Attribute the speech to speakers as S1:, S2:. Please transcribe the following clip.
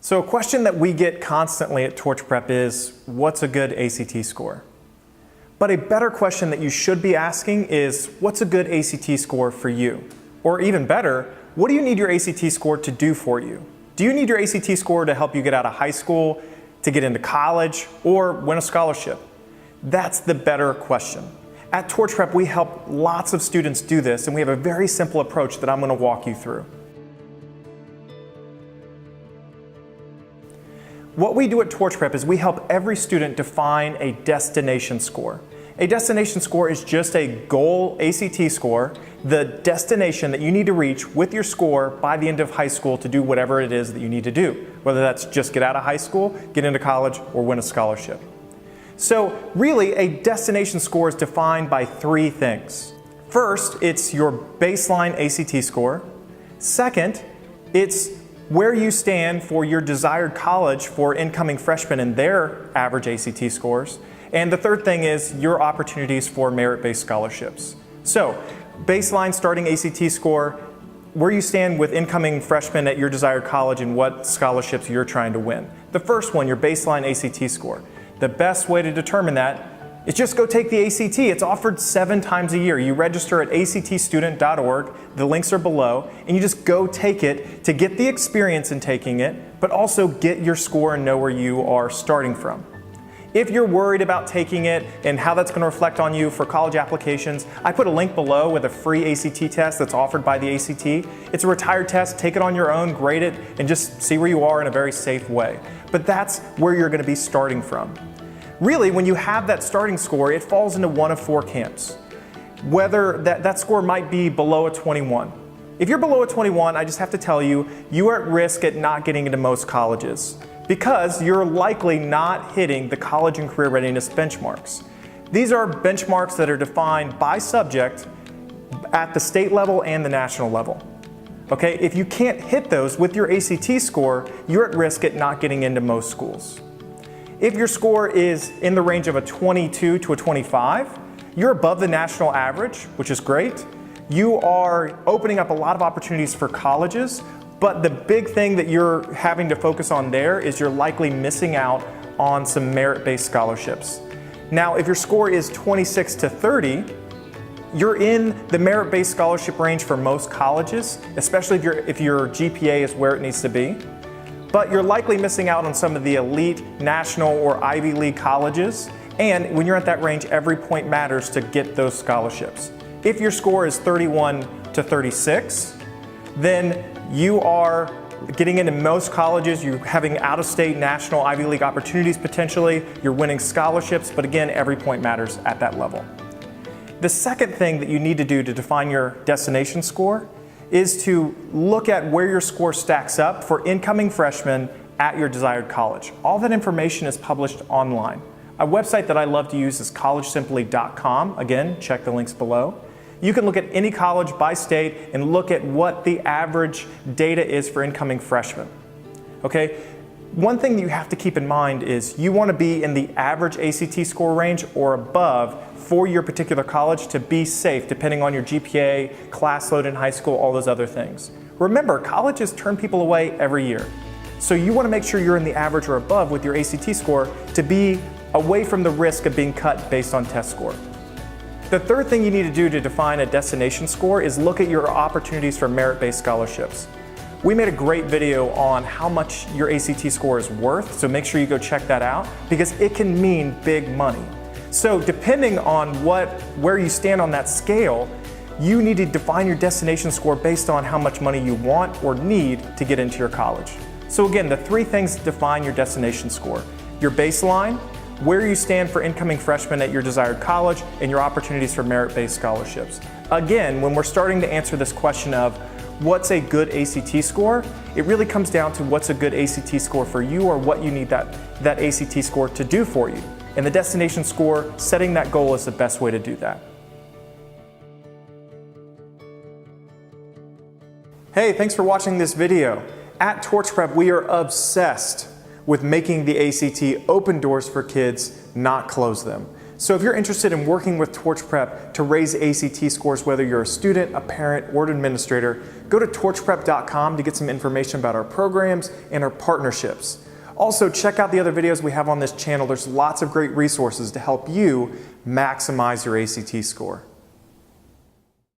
S1: So a question that we get constantly at Torch Prep is, what's a good ACT score? But a better question that you should be asking is, what's a good ACT score for you? Or even better, what do you need your ACT score to do for you? Do you need your ACT score to help you get out of high school, to get into college, or win a scholarship? That's the better question. At Torch Prep, we help lots of students do this, and we have a very simple approach that I'm going to walk you through. What we do at Torch Prep is we help every student define a destination score. A destination score is just a goal ACT score, the destination that you need to reach with your score by the end of high school to do whatever it is that you need to do, whether that's just get out of high school, get into college, or win a scholarship. So really, a destination score is defined by three things. First, it's your baseline ACT score. Second, it's where you stand for your desired college for incoming freshmen and their average ACT scores. And the third thing is your opportunities for merit-based scholarships. So, baseline starting ACT score, where you stand with incoming freshmen at your desired college and what scholarships you're trying to win. The first one, your baseline ACT score. The best way to determine that is just go take the ACT. It's offered 7 times a year. You register at actstudent.org, the links are below, and you just go take it to get the experience in taking it, but also get your score and know where you are starting from. If you're worried about taking it and how that's going to reflect on you for college applications, I put a link below with a free ACT test that's offered by the ACT. It's a retired test, take it on your own, grade it, and just see where you are in a very safe way. But that's where you're going to be starting from. Really, when you have that starting score, it falls into one of 4 camps. Whether that score might be below a 21. If you're below a 21, I just have to tell you, you are at risk at not getting into most colleges because you're likely not hitting the college and career readiness benchmarks. These are benchmarks that are defined by subject at the state level and the national level. Okay, if you can't hit those with your ACT score, you're at risk at not getting into most schools. If your score is in the range of a 22 to a 25, you're above the national average, which is great. You are opening up a lot of opportunities for colleges, but the big thing that you're having to focus on there is you're likely missing out on some merit-based scholarships. Now, if your score is 26 to 30, you're in the merit-based scholarship range for most colleges, especially if your GPA is where it needs to be. But you're likely missing out on some of the elite national or Ivy League colleges. And when you're at that range, every point matters to get those scholarships. If your score is 31 to 36, then you are getting into most colleges, you're having out-of-state national Ivy League opportunities potentially, you're winning scholarships, but again, every point matters at that level. The second thing that you need to do to define your destination score is to look at where your score stacks up for incoming freshmen at your desired college. All that information is published online. A website that I love to use is collegesimply.com. Again, check the links below. You can look at any college by state and look at what the average data is for incoming freshmen. Okay? One thing that you have to keep in mind is you want to be in the average ACT score range or above for your particular college to be safe, depending on your GPA, class load in high school, all those other things. Remember, colleges turn people away every year. So you want to make sure you're in the average or above with your ACT score to be away from the risk of being cut based on test score. The third thing you need to do to define a destination score is look at your opportunities for merit-based scholarships. We made a great video on how much your ACT score is worth, so make sure you go check that out because it can mean big money. So depending on where you stand on that scale, you need to define your destination score based on how much money you want or need to get into your college. So again, the 3 things define your destination score. Your baseline, where you stand for incoming freshmen at your desired college, and your opportunities for merit-based scholarships. Again, when we're starting to answer this question of what's a good ACT score, it really comes down to what's a good ACT score for you or what you need that ACT score to do for you. And the destination score, setting that goal is the best way to do that. Hey, thanks for watching this video. At Torch Prep, we are obsessed with making the ACT open doors for kids, not close them. So if you're interested in working with Torch Prep to raise ACT scores, whether you're a student, a parent, or an administrator, go to torchprep.com to get some information about our programs and our partnerships. Also, check out the other videos we have on this channel. There's lots of great resources to help you maximize your ACT score.